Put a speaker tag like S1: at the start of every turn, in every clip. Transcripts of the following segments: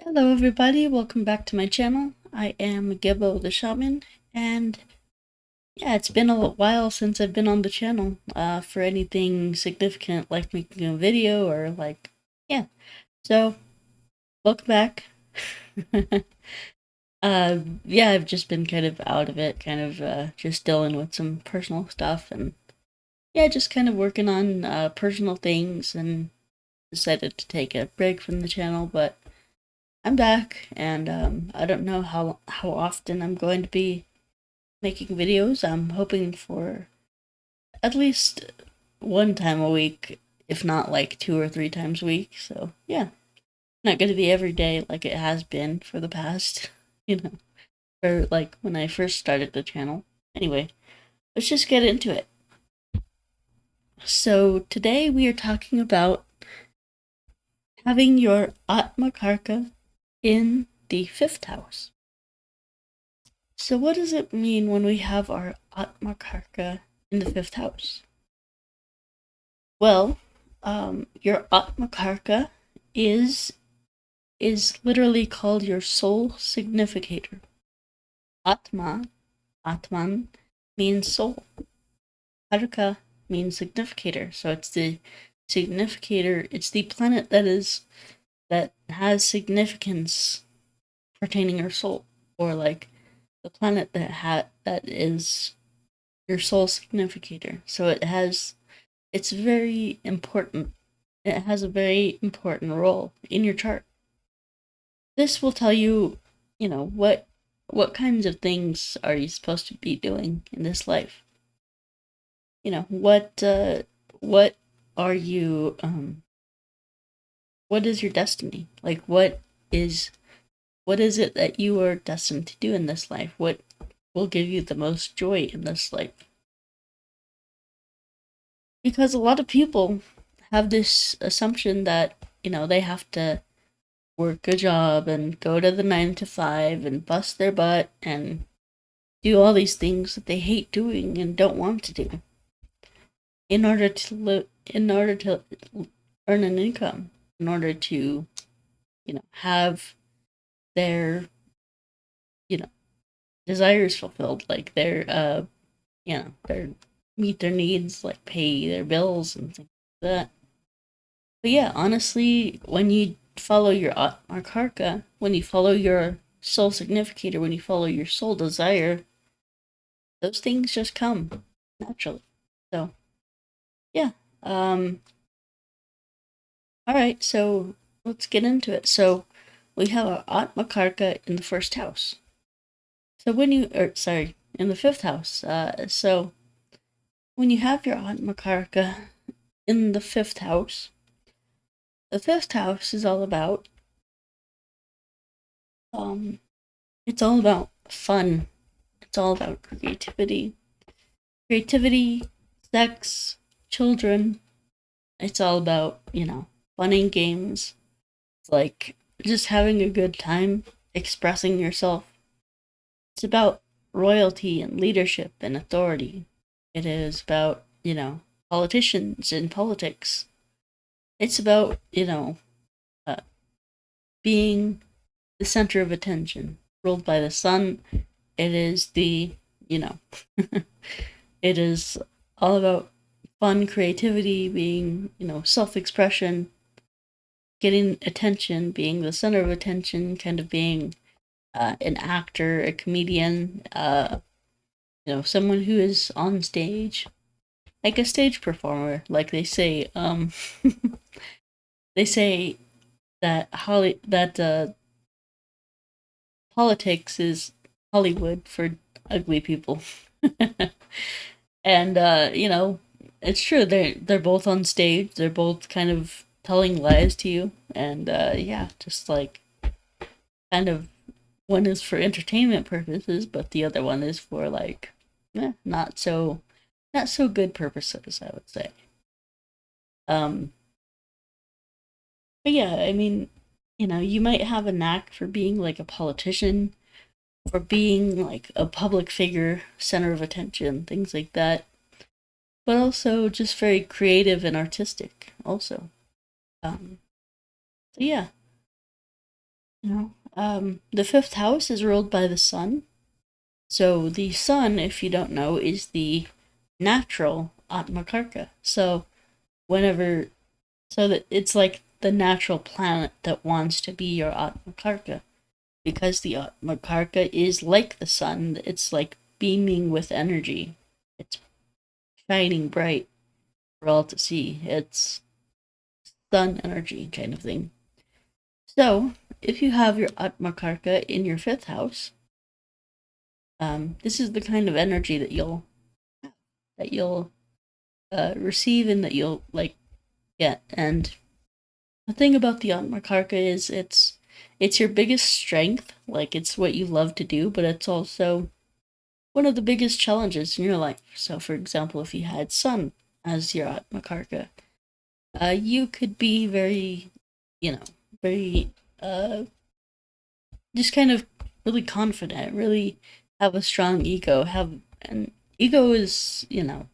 S1: Hello everybody, welcome back to my channel. I am Gibbo the Shaman, and yeah, it's been a while since I've been on the channel for anything significant like making a video or yeah. So, welcome back. Yeah, I've just been kind of out of it, kind of just dealing with some personal stuff and yeah, just kind of working on personal things and decided to take a break from the channel, but I'm back, and I don't know how often I'm going to be making videos. I'm hoping for at least one time a week, if not like 2 or 3 times a week. So yeah, not going to be every day like it has been for the past, you know, for like when I first started the channel. Anyway, let's just get into it. So today we are talking about having your Atmakaraka in the fifth house. So what does it mean when we have our Atmakaraka in the fifth house? Well, your Atmakaraka is literally called your soul significator. Atman means soul. Karaka means significator. So it's the significator. It's the planet that has significance pertaining your soul, or like the planet that is your soul significator. So it's very important. It has a very important role in your chart. This will tell you, what kinds of things are you supposed to be doing in this life. What are you what is your destiny? Like what is it that you are destined to do in this life? What will give you the most joy in this life? Because a lot of people have this assumption that, they have to work a job and go to the 9 to 5 and bust their butt and do all these things that they hate doing and don't want to do in order to earn an income, in order to, have their, you know, desires fulfilled, like their meet their needs, like pay their bills and things like that. But yeah, honestly, when you follow your Atmakarka, when you follow your soul significator, when you follow your soul desire, those things just come naturally. So yeah. Um all right, so let's get into it. So we have our Atmakarka in the first house. So in the fifth house. So when you have your Atmakaraka in the fifth house is all about um it's all about fun. It's all about creativity, sex, children. It's all about, fun and games. It's like just having a good time, expressing yourself. It's about royalty and leadership and authority. It is about, politicians and politics. It's about, uh, being the center of attention, ruled by the sun. It is you know, it is all about fun, creativity, being, self expression, getting attention, being the center of attention, kind of being an actor, a comedian, someone who is on stage, like a stage performer. Like they say, they say that politics is Hollywood for ugly people, and it's true. They're both on stage. They're both kind of telling lies to you, and yeah, just like kind of one is for entertainment purposes, but the other one is for like not so good purposes, I would say. Um, but yeah, I mean, you might have a knack for being like a politician, for being like a public figure, center of attention, things like that. But also just very creative and artistic, also. So yeah, The fifth house is ruled by the sun. So the sun, if you don't know, is the natural Atmakaraka. Whenever, so that it's like the natural planet that wants to be your Atmakaraka. Because the Atmakaraka is like the sun, it's like beaming with energy. It's shining bright for all to see. It's sun energy kind of thing. So, if you have your Atmakaraka in your fifth house, this is the kind of energy that you'll receive and that you'll like get. And the thing about the Atmakaraka is it's your biggest strength. Like it's what you love to do, but it's also one of the biggest challenges in your life. So, for example, if you had Sun as your Atmakaraka, you could be very, you know, very, just kind of really confident, really have a strong ego. And ego is, a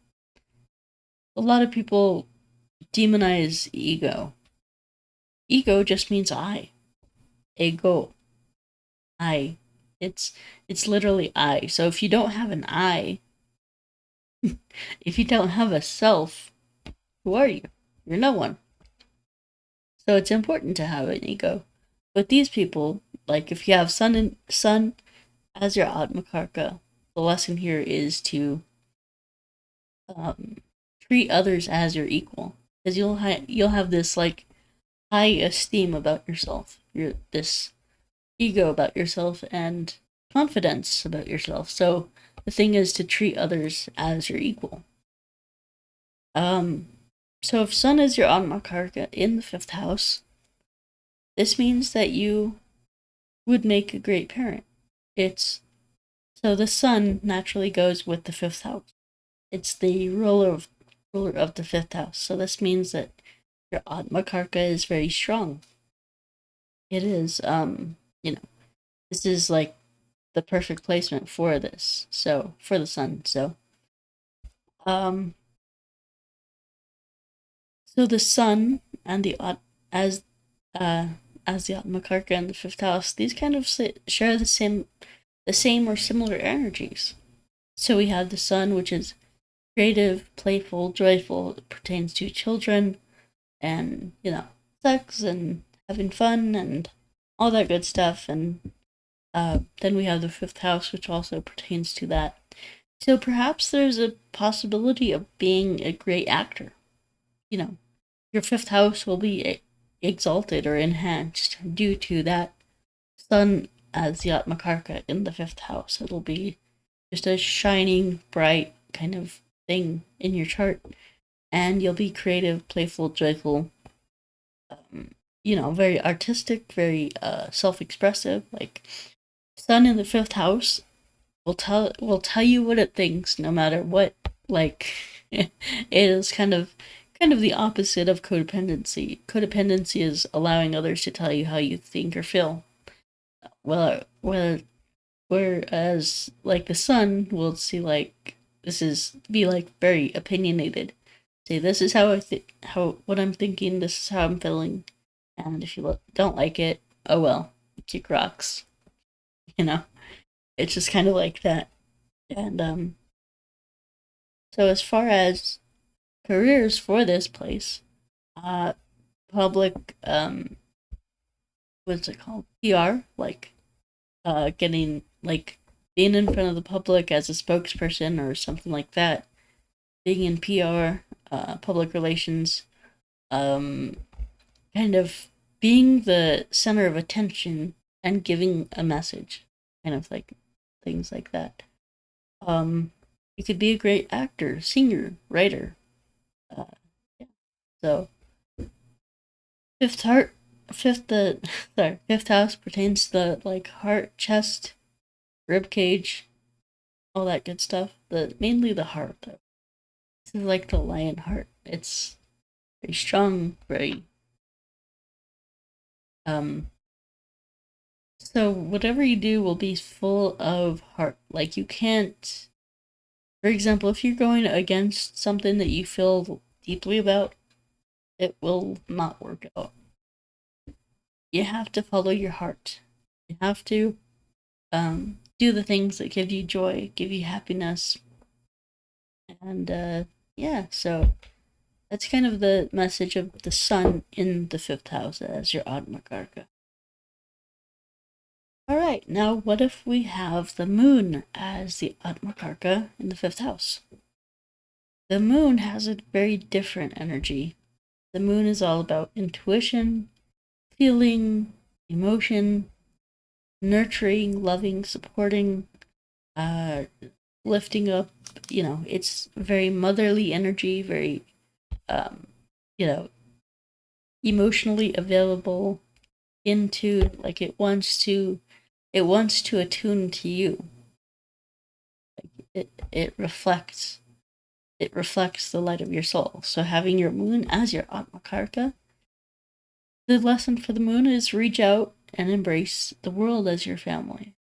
S1: lot of people demonize ego. Ego just means I. Ego. I. It's literally I. So if you don't have an I, if you don't have a self, who are you? You're no one. So it's important to have an ego. But these people, like if you have sun as your Atmakarka, the lesson here is to um, treat others as your equal, because you'll have this like high esteem about yourself. You're this ego about yourself and confidence about yourself. So the thing is to treat others as your equal. Um, so if Sun is your Atmakarka in the fifth house, this means that you would make a great parent. It's so the Sun naturally goes with the fifth house. It's the ruler of the fifth house. So this means that your Atmakarka is very strong. It is this is like the perfect placement for this. So for the Sun. Um so the Sun and the as uh as the Atmakarka and the fifth house, these kind of share the same or similar energies. So we have the Sun, which is creative, playful, joyful. It pertains to children and, sex and having fun and all that good stuff. And then we have the fifth house, which also pertains to that. So perhaps there's a possibility of being a great actor. Your fifth house will be exalted or enhanced due to that sun as the Atmakarka in the fifth house. It'll be just a shining, bright kind of thing in your chart, and you'll be creative, playful, joyful, very artistic, very self-expressive. Like sun in the fifth house will tell you what it thinks, no matter what. Like it is kind of the opposite of codependency. Codependency is allowing others to tell you how you think or feel. Whereas like the sun will see like this is be like very opinionated. Say this is how I think, how what I'm thinking. This is how I'm feeling, and if you don't like it, oh well, kick rocks. You know, it's just kind of like that. And so as far as careers for this place, uh, public what's it called? PR, like getting like being in front of the public as a spokesperson or something like that. Being in PR, public relations, um, kind of being the center of attention and giving a message, kind of like things like that. Um, you could be a great actor, singer, writer. Uh, yeah. So fifth heart, fifth the sorry, fifth house pertains to the like heart, chest, rib cage, all that good stuff. The mainly the heart. Though. This is like the lion heart. It's very strong, very um. So whatever you do will be full of heart. Like you can't. For example, if you're going against something that you feel deeply about, it will not work out. You have to follow your heart. You have to do the things that give you joy, give you happiness, and yeah. So that's kind of the message of the sun in the fifth house as your Atmakaraka. All right, now what if we have the moon as the Atmakaraka in the fifth house? The moon has a very different energy. The moon is all about intuition, feeling, emotion, nurturing, loving, supporting, uh, lifting up. You know, it's very motherly energy, very, um, you know, emotionally available, into like it wants to attune to you. Like it reflects the light of your soul. So having your moon as your Atmakaraka, the lesson for the moon is reach out and embrace the world as your family.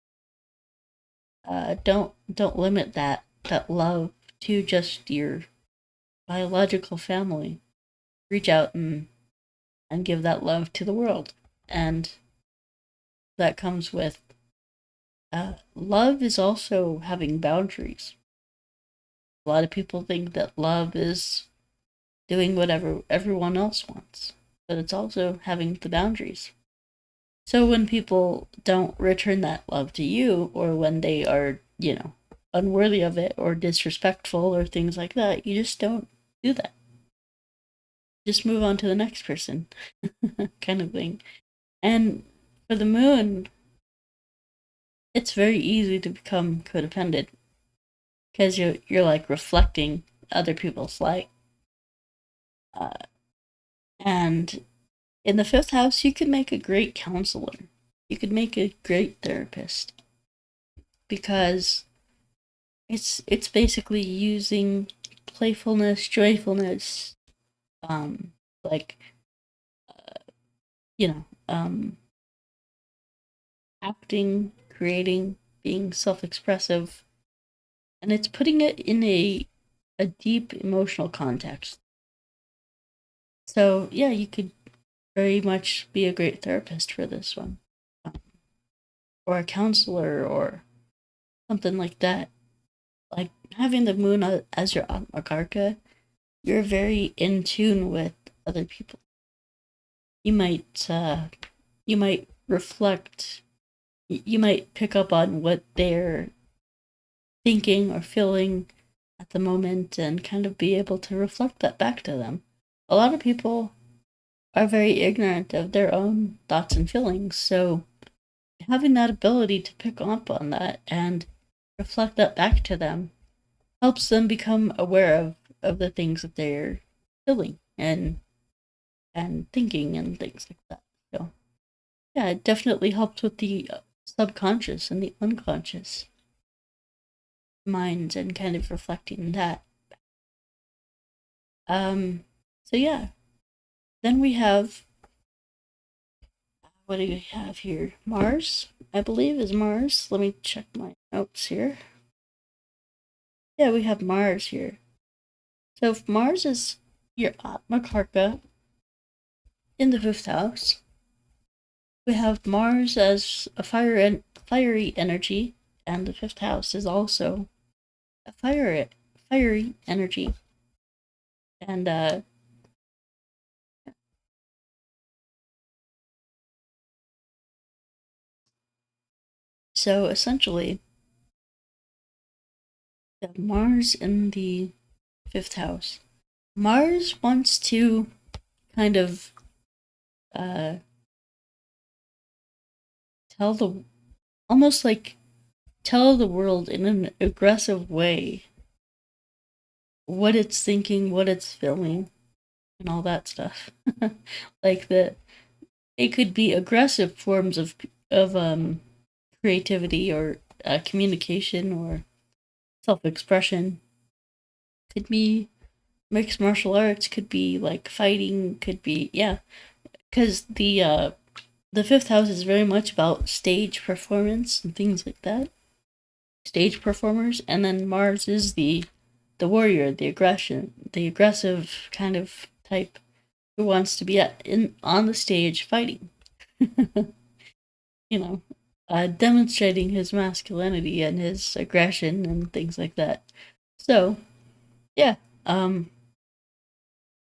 S1: Don't limit that love to just your biological family. Reach out and give that love to the world, and that comes with love is also having boundaries. A lot of people think that love is doing whatever everyone else wants, but it's also having the boundaries. So when people don't return that love to you, or when they are, unworthy of it or disrespectful or things like that, you just don't do that. Just move on to the next person, kind of thing. And for the moon, it's very easy to become codependent because you're like reflecting other people's light. Uh, and in the fifth house, you could make a great counselor. You could make a great therapist because it's basically using playfulness, joyfulness, um, like you know, acting, creating, being self-expressive, and it's putting it in a deep emotional context. So yeah, you could very much be a great therapist for this one, um, or a counselor, or something like that. Like having the moon as your Atmakarka, you're very in tune with other people. You might reflect. You might pick up on what they're thinking or feeling at the moment, and kind of be able to reflect that back to them. A lot of people are very ignorant of their own thoughts and feelings, so having that ability to pick up on that and reflect that back to them helps them become aware of the things that they're feeling and thinking and things like that. So yeah, it definitely helps with the subconscious and the unconscious minds and kind of reflecting that. So yeah, then we have, what do we have here? Mars, I believe, is Mars. Let me check my notes here. Yeah, we have Mars here. So if Mars is your Atmakarka in the fifth house, we have Mars as a fiery energy, and the fifth house is also a fiery energy. And so essentially, we have Mars in the fifth house. Mars wants to kind of uh, tell the almost like tell the world in an aggressive way what it's thinking, what it's feeling, and all that stuff. Like the it could be aggressive forms of creativity, or communication, or self-expression. Could be mixed martial arts, could be like fighting, could be, yeah, because the fifth house is very much about stage performance and things like that. Stage performers, and then Mars is the warrior, the aggressive kind of type who wants to be on the stage fighting. you know, demonstrating his masculinity and his aggression and things like that. So, yeah, um,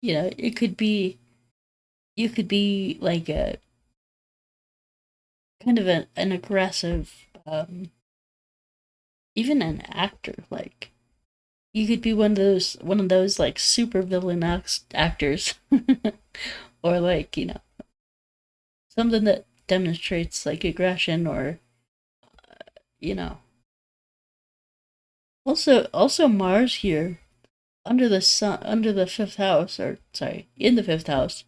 S1: it could be, you could be like a kind of an aggressive, even an actor. Like you could be one of those like super villain actors, or like something that demonstrates like aggression, or you know also Mars here under the sun, under the fifth house, or sorry, in the fifth house,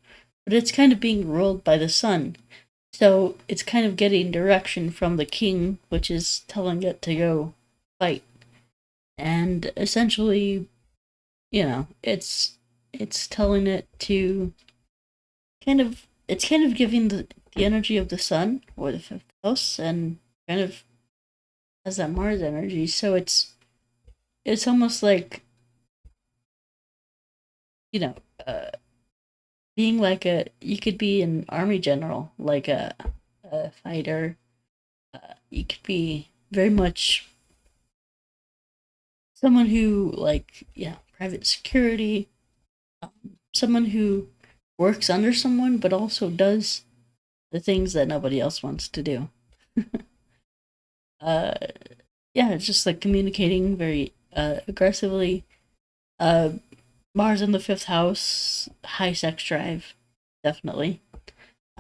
S1: but it's kind of being ruled by the sun. So it's kind of getting direction from the king, which is telling it to go fight. And essentially, it's telling it to it's kind of giving the energy of the sun or the fifth house, and kind of has that Mars energy. So it's almost like, you know, uh, being like you could be an army general, like a fighter. You could be very much someone who, like, private security, someone who works under someone, but also does the things that nobody else wants to do. uh, yeah, it's just like communicating very aggressively. Uh, Mars in the fifth house, high sex drive, definitely.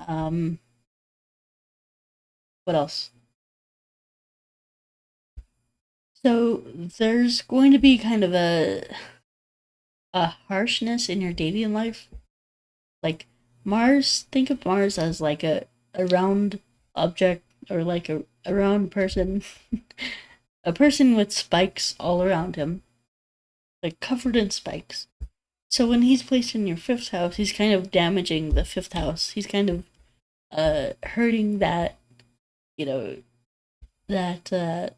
S1: Um, what else? So there's going to be kind of a harshness in your dating life. Like Mars, think of Mars as like a round object, or like a round person, a person with spikes all around him, like covered in spikes. So when he's placed in your fifth house, he's kind of damaging the fifth house. He's kind of hurting that, you know, that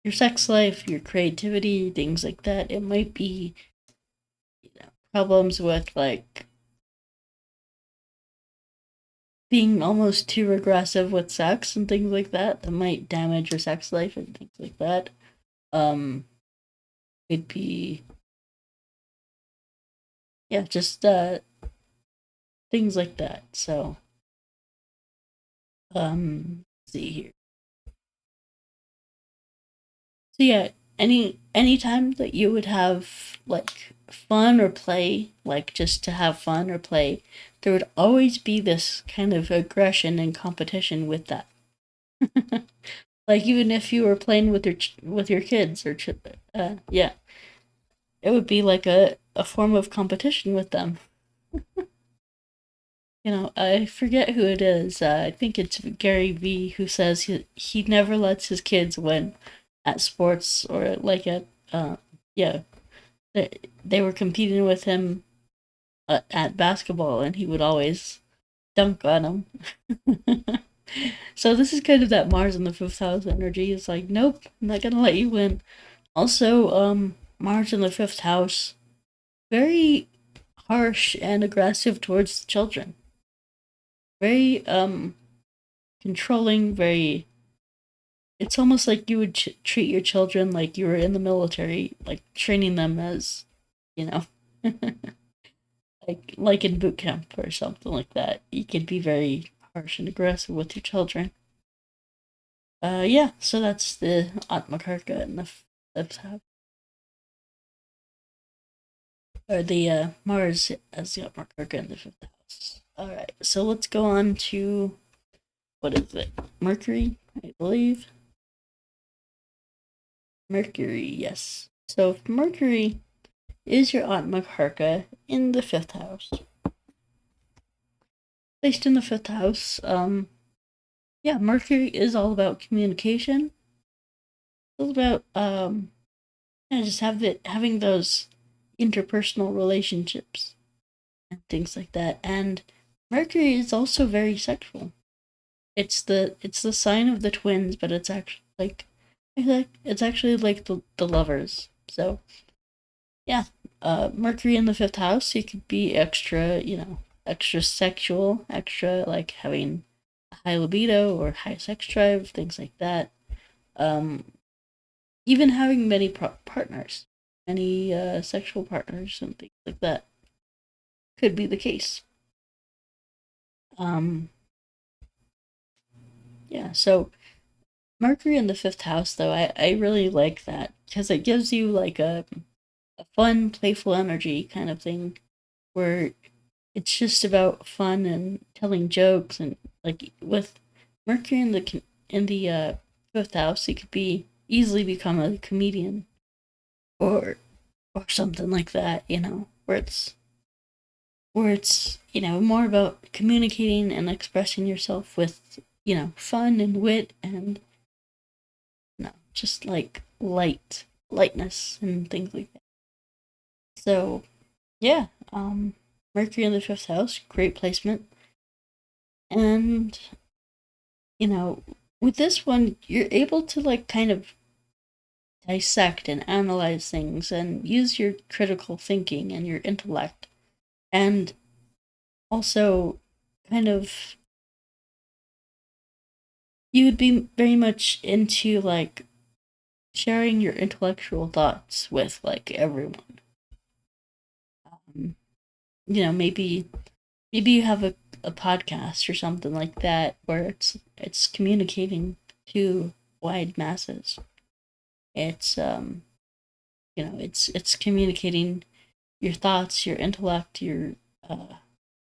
S1: your sex life, your creativity, things like that. It might be, problems with like being almost too aggressive with sex and things like that that might damage your sex life and things like that. Um, it'd be, yeah, just things like that. So, let's see here. So yeah, any time that you would have like fun or play, like just to have fun or play, there would always be this kind of aggression and competition with that. Like even if you were playing with your kids, or yeah, it would be like a form of competition with them. I forget who it is. I think it's Gary V who says he never lets his kids win at sports, or like at yeah, they were competing with him at basketball, and he would always dunk on them. So this is kind of that Mars in the fifth house energy. It's like, nope, I'm not gonna let you win. Also, Mars in the fifth house, very harsh and aggressive towards the children. Very controlling. Very. It's almost like you would treat your children like you were in the military, like training them as, you know, like in boot camp or something like that. You could be very harsh and aggressive with your children. Yeah. So that's the Atmakaraka and the fifth house, or the Mars as the Atmakaraka in the fifth house. All right. So let's go on to, what is it? Mercury, I believe. Mercury, yes. So if Mercury is your Atmakaraka in the fifth house, placed in the fifth house, yeah, Mercury is all about communication. It's all about just having those interpersonal relationships and things like that. And Mercury is also very sexual. It's the sign of the twins, but it's actually like, it's actually like the lovers. So yeah, Mercury in the fifth house, you could be extra, extra sexual, extra like having a high libido or high sex drive, things like that. Even having many partners, many sexual partners, and things like that could be the case. Yeah, so Mercury in the fifth house, though, I really like that because it gives you like a fun, playful energy kind of thing where it's just about fun and telling jokes and like with Mercury in the fifth house, it could be easily become a comedian or something like that, where it's more about communicating and expressing yourself with fun and wit and just like lightness and things like that. So yeah, Mercury in the fifth house, great placement. And with this one, you're able to like kind of dissect and analyze things and use your critical thinking and your intellect, and also kind of you would be very much into like sharing your intellectual thoughts with like everyone. Um, maybe you have a podcast or something like that where it's communicating to wide masses. It's it's communicating your thoughts, your intellect, your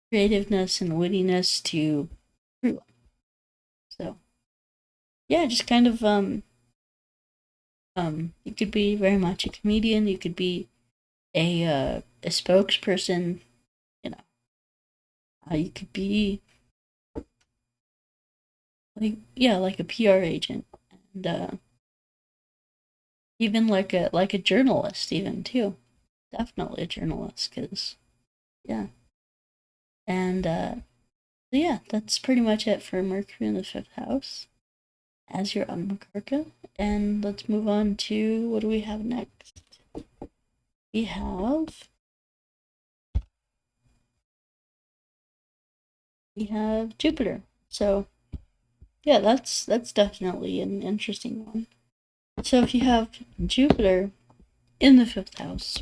S1: creativeness and wittiness to everyone. So yeah, just kind of you could be very much a comedian. You could be a spokesperson. You know, you could be like a PR agent, and even like a journalist, even too. Definitely a journalist, cause yeah, and so yeah, that's pretty much it for Mercury in the fifth house as your Atmakaraka. And let's move on to what do we have next? We have Jupiter. So yeah, that's definitely an interesting one. So if you have Jupiter in the fifth house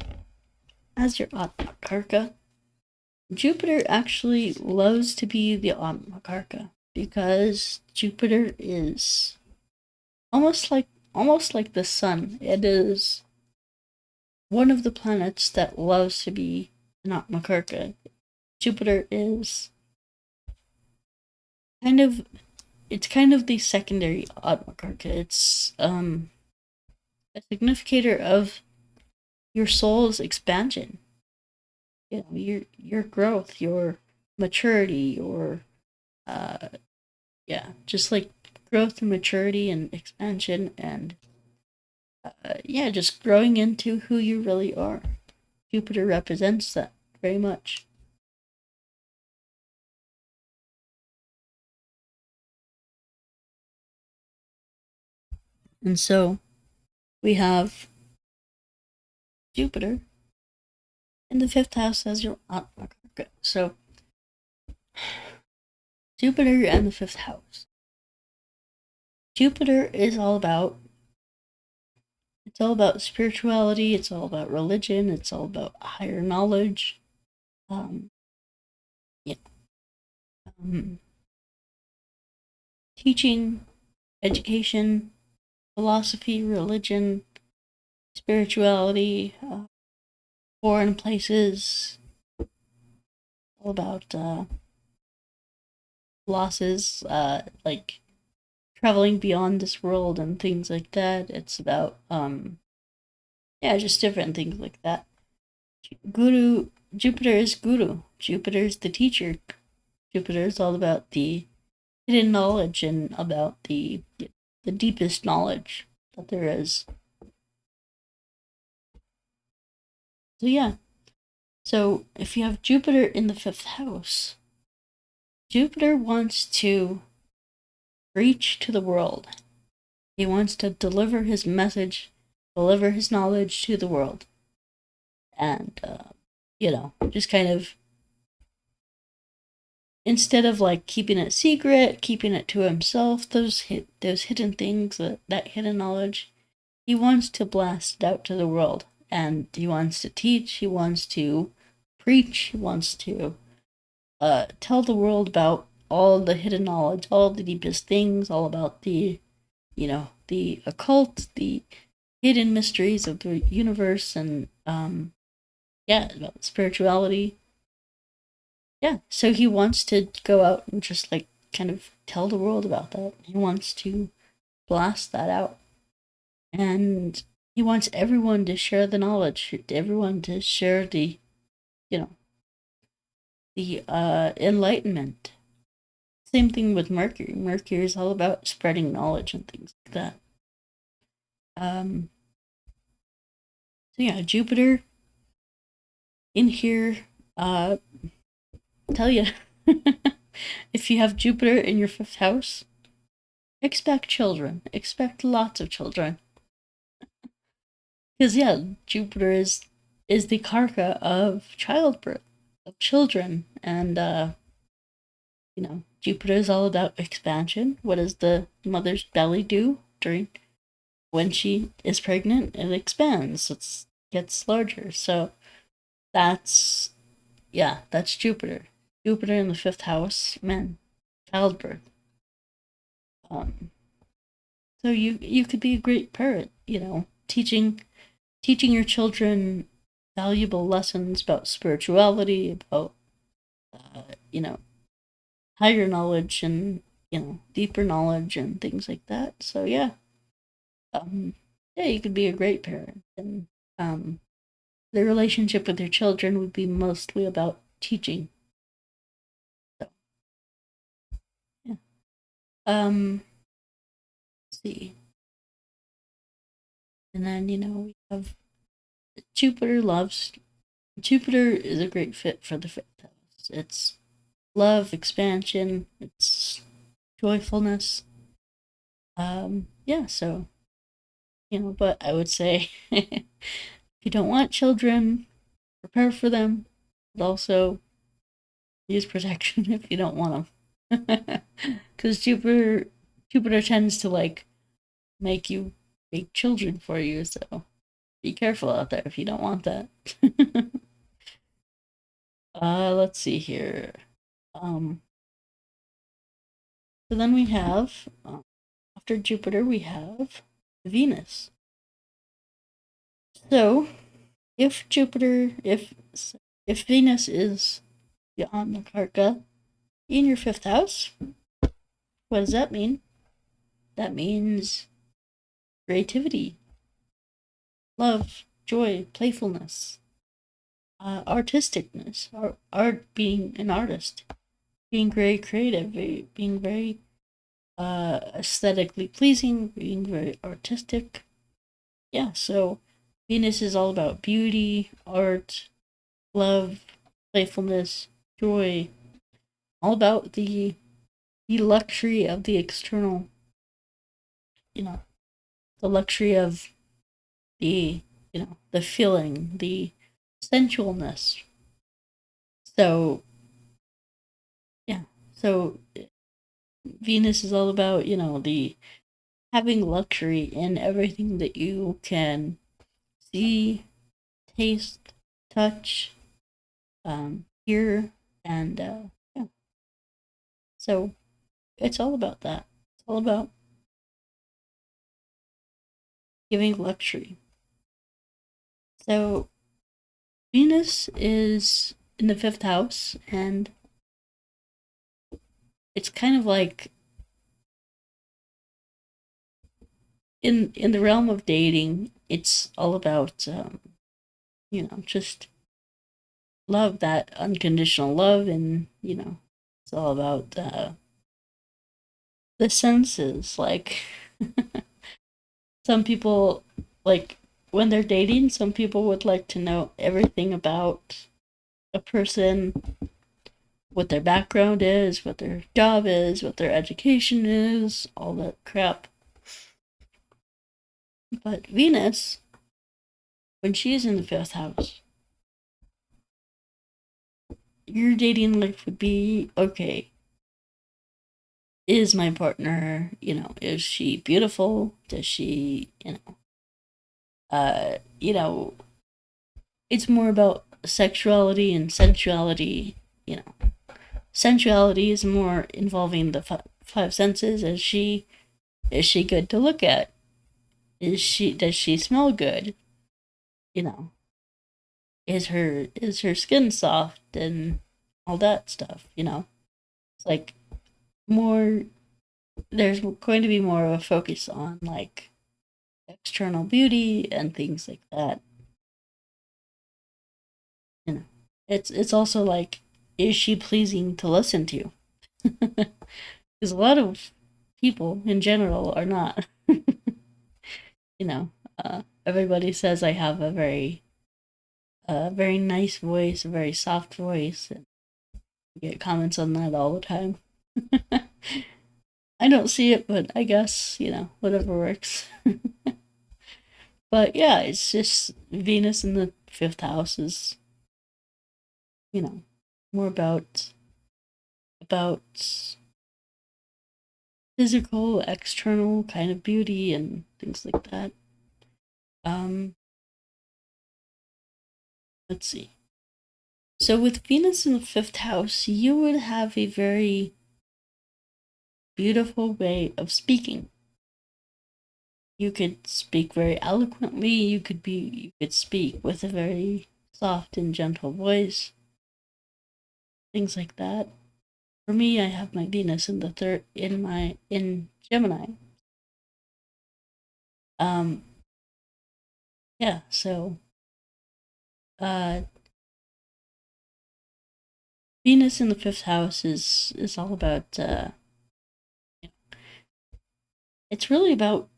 S1: as your Atmakaraka, Jupiter actually loves to be the Atmakaraka because Jupiter is almost like the sun. It is one of the planets that loves to be an Atmakaraka. Jupiter is kind of kind of the secondary Atmakaraka. It's a significator of your soul's expansion. Your growth, your maturity, your uh just like growth and maturity and expansion and yeah, just growing into who you really are. Jupiter represents that very much. And so we have Jupiter in the fifth house as your Atmakaraka. So Jupiter and the fifth house. Jupiter is all about spirituality, it's all about religion, it's all about higher knowledge. Um, yeah. Um, Teaching, education, philosophy, religion, spirituality, foreign places, all about losses, like traveling beyond this world and things like that. It's about yeah, just different things like that. Guru Jupiter is guru. Jupiter is the teacher. Jupiter is all about the hidden knowledge and about the deepest knowledge that there is. So yeah. So if you have Jupiter in the fifth house, Jupiter wants to reach to the world. He wants to deliver his message, deliver his knowledge to the world. And just kind of instead of like keeping it secret, keeping it to himself, those hidden things, that hidden knowledge, he wants to blast it out to the world, and he wants to teach, he wants to preach, he wants to tell the world about all the hidden knowledge, all the deepest things, all about the, the occult, the hidden mysteries of the universe, and yeah, about spirituality. Yeah, so he wants to go out and just like kind of tell the world about that. He wants to blast that out. And he wants everyone to share the knowledge, everyone to share the, you know, the enlightenment. Same thing with Mercury. Mercury is all about spreading knowledge and things like that. So yeah, Jupiter in here, tell you, if you have Jupiter in your 5th house, expect children. Expect lots of children. Because yeah, Jupiter is the karka of childbirth, of children, and Jupiter is all about expansion. What does the mother's belly do during when she is pregnant? It expands. It gets larger. So that's that's Jupiter. Jupiter in the 5th house, men, childbirth. So you could be a great parent, teaching your children valuable lessons about spirituality, about you know higher knowledge, and deeper knowledge and things like that. So yeah, you could be a great parent, and the relationship with your children would be mostly about teaching. So yeah, let's see, and then we have Jupiter is a great fit for the 5th house. It's love, expansion, it's joyfulness. Yeah, so but I would say if you don't want children, prepare for them, but also use protection if you don't want them. Because Jupiter tends to like make children for you, so be careful out there if you don't want that. Let's see here. So then we have after Jupiter we have Venus. So if Venus is the Atmakaraka in your 5th house, what does that mean? That means creativity, love, joy, playfulness, artisticness, art, being an artist, being very creative, being very aesthetically pleasing, being very artistic. Yeah, so Venus is all about beauty, art, love, playfulness, joy, all about the luxury of the external, the luxury of the, the feeling, the sensualness. So, yeah, so Venus is all about, the having luxury in everything that you can see, taste, touch, hear, and yeah. So it's all about that. It's all about giving luxury. So Venus is in the 5th house, and it's kind of like in the realm of dating. It's all about just love, that unconditional love, and it's all about the senses. Like some people, like when they're dating, some people would like to know everything about a person, what their background is, what their job is, what their education is, all that crap. But Venus, when she's in the 5th house, your dating life would be, okay, is my partner, is she beautiful? Does she, you know, it's more about sexuality and sensuality, you know. Sensuality is more involving the five senses. Is she good to look at? Does she smell good? You know, is her skin soft and all that stuff, It's like more there's going to be more of a focus on like external beauty and things like that. You know, it's also like, is she pleasing to listen to? Because a lot of people in general are not. you know, Everybody says I have a very nice voice, a very soft voice, and I get comments on that all the time. I don't see it, but I guess, whatever works. But yeah, it's just Venus in the fifth house is, you know, more about physical, external kind of beauty and things like that. Um, let's see. So with Venus in the fifth house, you would have a very beautiful way of speaking. You could speak very eloquently. You could speak with a very soft and gentle voice. Things like that. For me, I have my Venus in the third in Gemini. Um, yeah. So, uh, Venus in the fifth house is all about. It's really about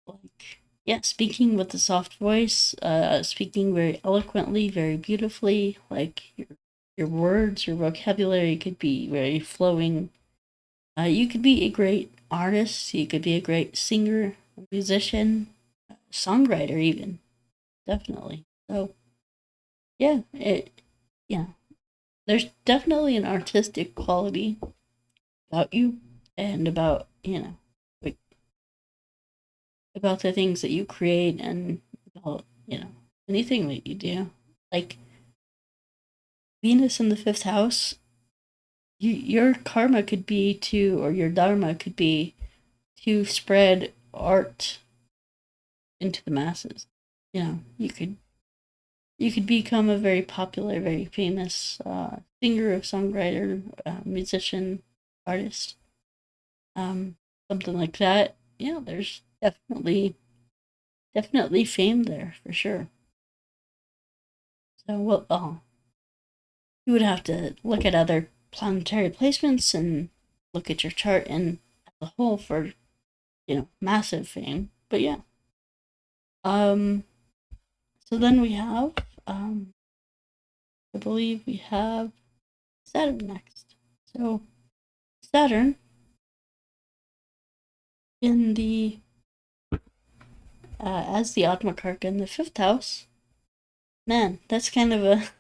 S1: like, yeah, speaking with a soft voice, speaking very eloquently, very beautifully. Like your words, your vocabulary could be very flowing. You could be a great artist. You could be a great singer, musician, songwriter, even, definitely. So yeah, yeah. There's definitely an artistic quality about you, and about like, about the things that you create, and about anything that you do. Like Venus in the fifth house, your karma could be to, or your dharma could be to spread art into the masses. You could become a very popular, very famous singer, songwriter, musician, artist, um, something like that. Yeah, there's definitely fame there for sure. So, well, you would have to look at other planetary placements and look at your chart and as a whole for massive fame. But yeah, um, so then we have I believe we have Saturn next. So Saturn in the as the Atmakaraka in the fifth house. Man, that's kind of a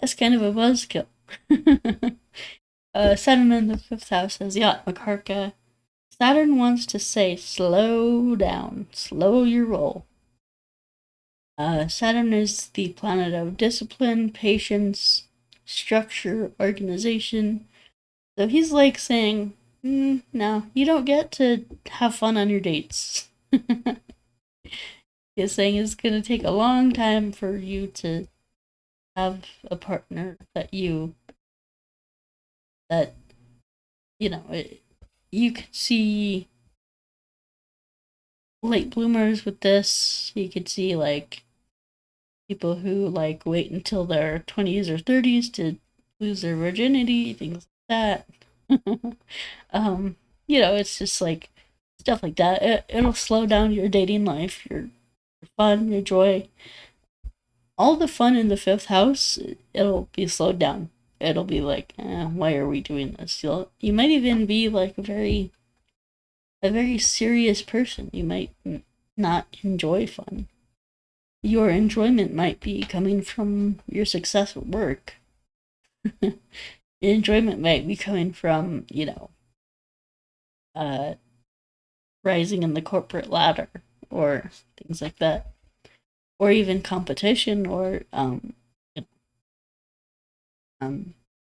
S1: that's kind of a buzzkill. Saturn in the fifth house as the Atmakaraka. Saturn wants to say, slow down, slow your roll. Saturn is the planet of discipline, patience, structure, organization. So he's like saying, no, you don't get to have fun on your dates. He's saying it's going to take a long time for you to have a partner that, you could see late bloomers with this. You could see like people who like wait until their 20s or 30s to lose their virginity, things like that. um, it's just like stuff like that. It'll slow down your dating life, your fun, your joy. All the fun in the fifth house, it'll be slowed down. It'll be like, why are we doing this? You might even be like a very serious person. You might not enjoy fun. Your enjoyment might be coming from your success at work. Your enjoyment might be coming from, uh, rising in the corporate ladder or things like that, or even competition or um,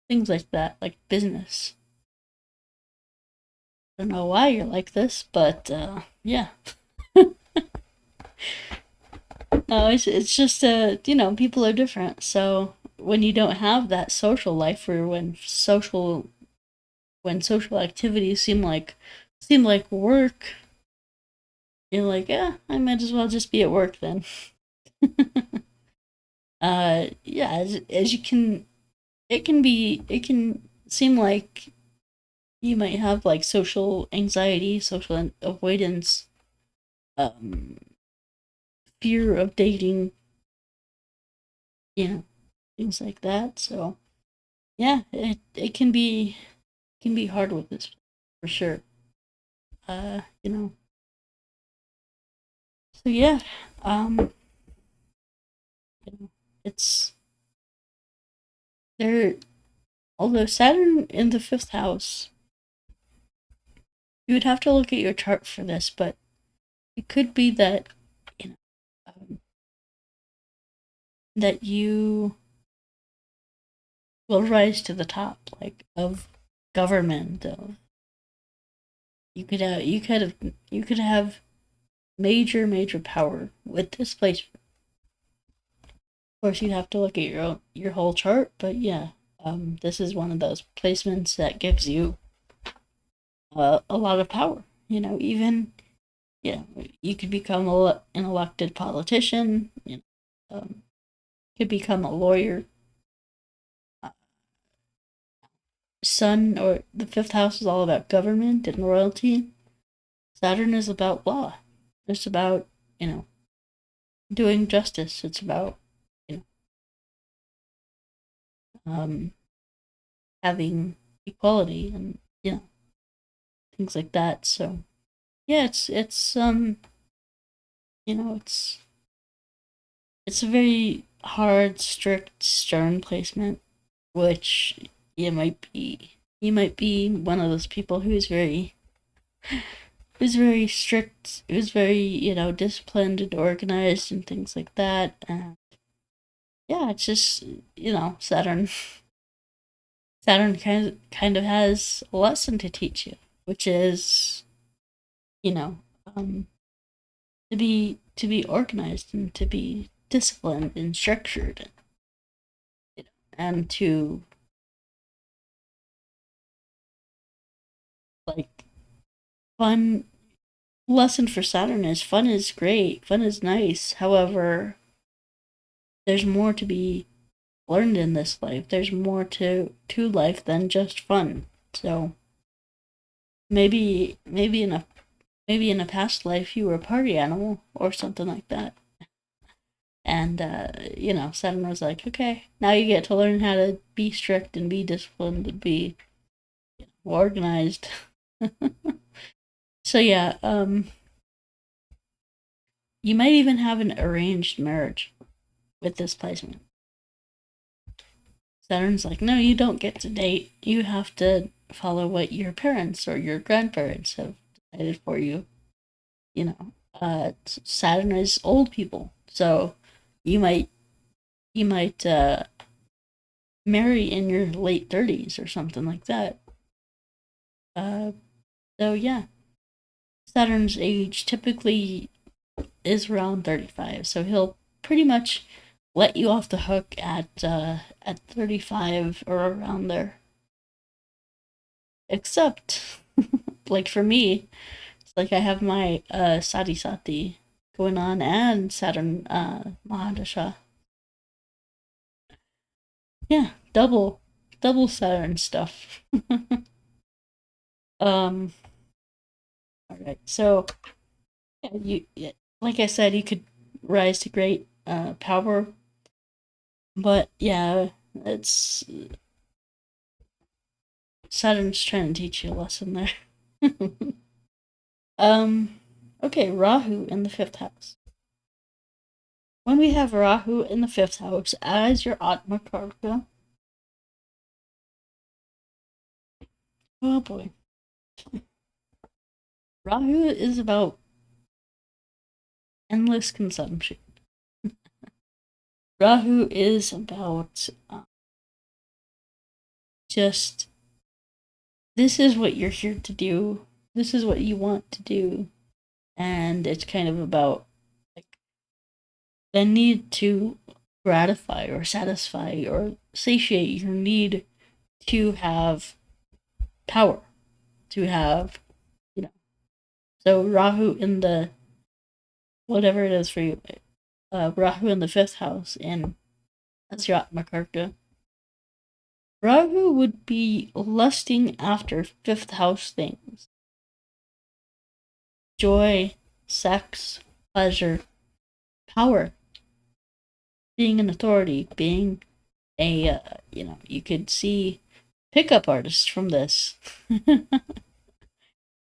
S1: things like that, like business. I don't know why you're like this, but yeah. No, it's just people are different. So when you don't have that social life, or when social activities seem like work, you're like, yeah, I might as well just be at work then. Yeah, as you can, it can seem like you might have like social anxiety, social avoidance, um, fear of dating, you know, things like that. So yeah, it can be hard with this for sure. Uh, you know. So yeah, um, it's there. Although Saturn in the fifth house, you would have to look at your chart for this, but it could be that you know that you will rise to the top, like of government. Of you could have major power with this placement. Of course, you have to look at your whole chart, but yeah, this is one of those placements that gives you a lot of power. Even you could become an elected politician. Could become a lawyer. Uh, Sun or the fifth house is all about government and royalty. Saturn is about law. It's about you know doing justice. It's about you having equality and things like that. So yeah, it's a very hard, strict, stern placement, which you might be one of those people who's very strict, who's very disciplined and organized and things like that. And yeah, it's just Saturn kind of has a lesson to teach you, which is you know um, to be organized and to be disciplined and structured, and to like fun lesson for Saturn is fun is great, fun is nice. However, there's more to be learned in this life. There's more to life than just fun. So maybe in a past life you were a party animal or something like that. And Saturn was like, okay, now you get to learn how to be strict and be disciplined and be organized. So yeah, you might even have an arranged marriage with this placement. Saturn's like, no, you don't get to date. You have to follow what your parents or your grandparents have decided for you. You know, Saturn is old people, so you might you might marry in your late 30s or something like that. Uh, so yeah, Saturn's age typically is around 35, so he'll pretty much let you off the hook at 35 or around there. Except, like for me, it's like I have my Sati Sati going on and Saturn Mahadasha. Yeah, double Saturn stuff. um, all right, so yeah, like I said, you could rise to great power, but yeah, it's Saturn's trying to teach you a lesson there. um, okay, Rahu in the fifth house. When we have Rahu in the fifth house as your Atmakaraka, Oh boy. Rahu is about endless consumption. Rahu is about just this is what you're here to do. This is what you want to do. And it's kind of about like the need to gratify or satisfy or satiate your need to have power, to have, you know. So Rahu in the whatever it is for you, Rahu in the fifth house in Atmakaraka. Rahu would be lusting after fifth house things: joy, sex, pleasure, power, being an authority, being a, you could see pickup artists from this.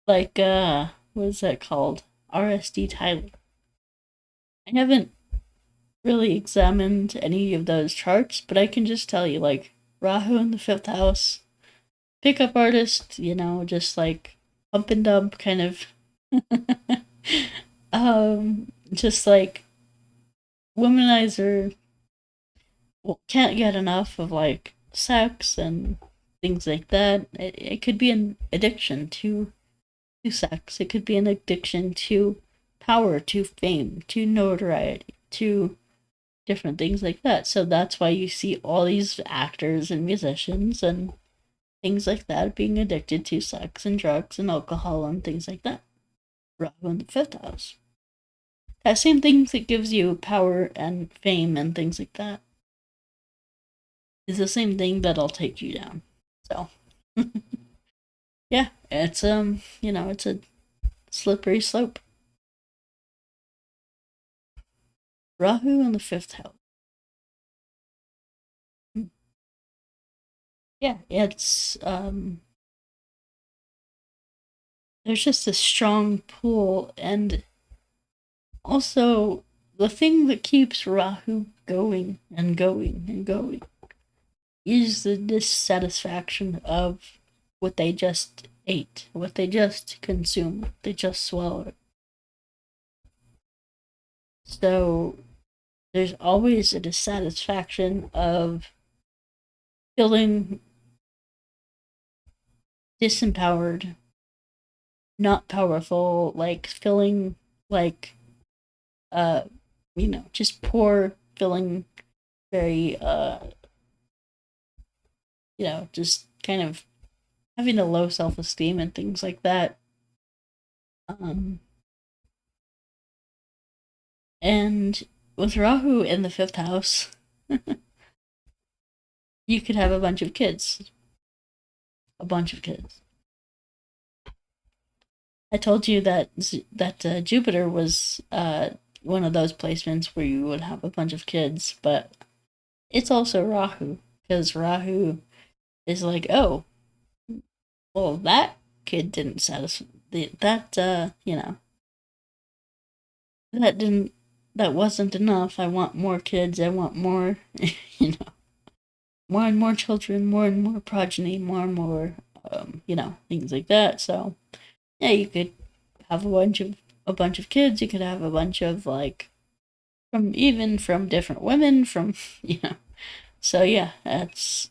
S1: Like, what is that called? RSD Tyler. I haven't really examined any of those charts, but I can just tell you, like, Rahu in the fifth house, pickup artist, just like pump and dump kind of. Just like womanizer, can't get enough of like sex and things like that. It could be an addiction to sex. It could be an addiction to power, to fame, to notoriety, to different things like that. So that's why you see all these actors and musicians and things like that being addicted to sex and drugs and alcohol and things like that. Rahu in the fifth house. That same thing that gives you power and fame and things like that is the same thing that'll take you down. So yeah, it's it's a slippery slope. Rahu in the fifth house. Yeah, it's there's just a strong pull, and also the thing that keeps Rahu going and going and going is the dissatisfaction of what they just ate, what they just consumed, what they just swallowed. So there's always a dissatisfaction of feeling disempowered, not powerful, like feeling like just poor, feeling very just kind of having a low self-esteem and things like that. Um and with Rahu in the fifth house, you could have a bunch of kids. A bunch of kids. I told you that Jupiter was one of those placements where you would have a bunch of kids, but it's also Rahu, because Rahu is like, oh, well, that kid didn't satisfy that wasn't enough. I want more kids. I want more, more and more children, more and more progeny, more and more, things like that. So yeah, you could have a bunch of kids. You could have a bunch of like from different women from So yeah, it's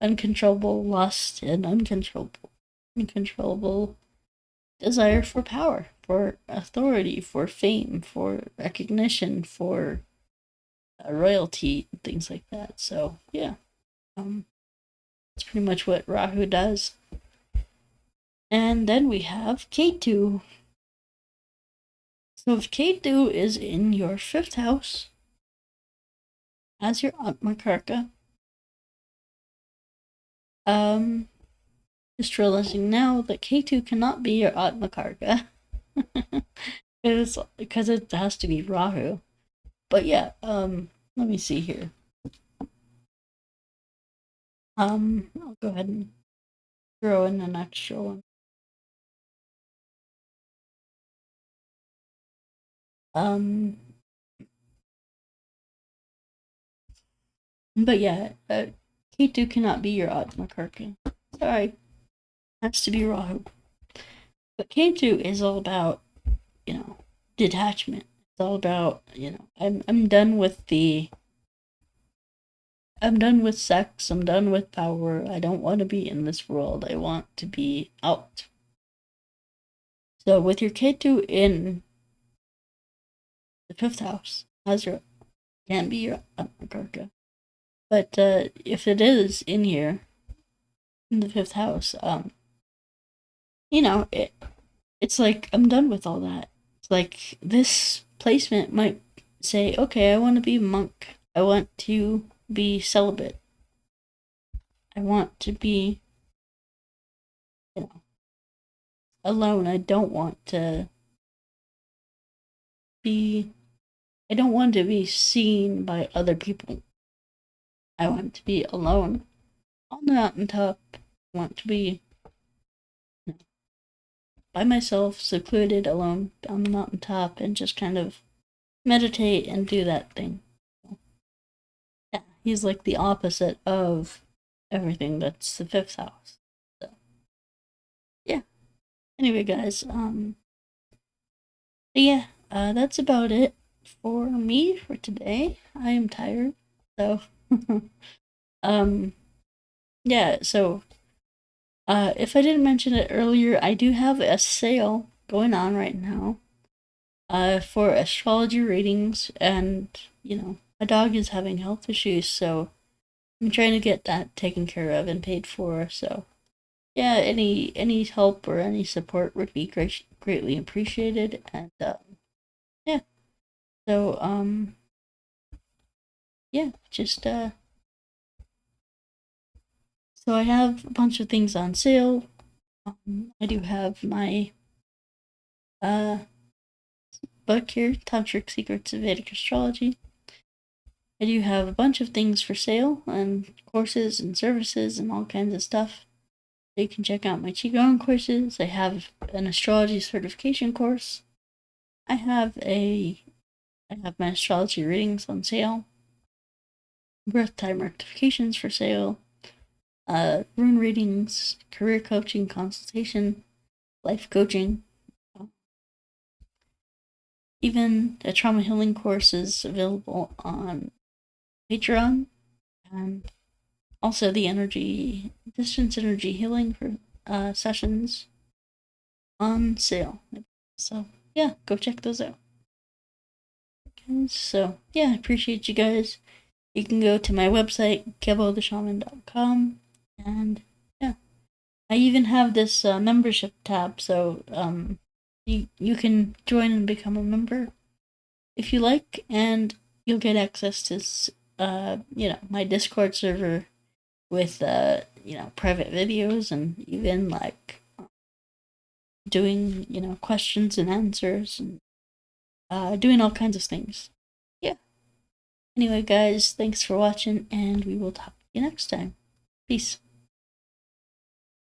S1: uncontrollable lust and uncontrollable desire for power, for authority, for fame, for recognition, for royalty, things like that. So yeah, that's pretty much what Rahu does. And then we have Ketu. So if Ketu is in your fifth house as your Atmakaraka, just realizing now that Ketu cannot be your Atmakaraka. because it has to be Rahu. But yeah, let me see here. I'll go ahead and throw in an extra one. But yeah, Ketu cannot be your Atmakaraka. Sorry. Has to be Rahu. But Ketu is all about, detachment. It's all about, I'm done with sex, I'm done with power. I don't want to be in this world. I want to be out. So with your Ketu in the 5th house, Hazra can be your Atmakaraka. But if it is in here, in the 5th house, it's like I'm done with all that. It's like this placement might say, okay, I want to be a monk. I want to be celibate. I want to be, alone. I don't want to be seen by other people. I want to be alone on the mountaintop. I want to be by myself, secluded, alone on the mountaintop, and just kind of meditate and do that thing. Yeah, he's like the opposite of everything that's the 5th house. So, yeah. Anyway, guys, that's about it for me for today. I am tired, so, yeah, so, if I didn't mention it earlier, I do have a sale going on right now, for astrology readings, and, my dog is having health issues, so I'm trying to get that taken care of and paid for, so, yeah, any help or any support would be greatly appreciated, and, yeah, so, yeah, just, so I have a bunch of things on sale. I do have my book here, Tantric Secrets of Vedic Astrology. I do have a bunch of things for sale, and courses and services and all kinds of stuff. So you can check out my Qigong courses. I have an astrology certification course. I have my astrology readings on sale. Birth time rectifications for sale. Rune readings, career coaching consultation, life coaching. Even a trauma healing course is available on Patreon, and also the distance energy healing for sessions on sale. So yeah, go check those out. So yeah, I appreciate you guys. You can go to my website, kebotheshaman.com, and yeah, I even have this membership tab, so you can join and become a member if you like, and you'll get access to my Discord server with private videos, and even like doing questions and answers, and doing all kinds of things. Yeah. Anyway, guys, thanks for watching, and we will talk to you next time. Peace.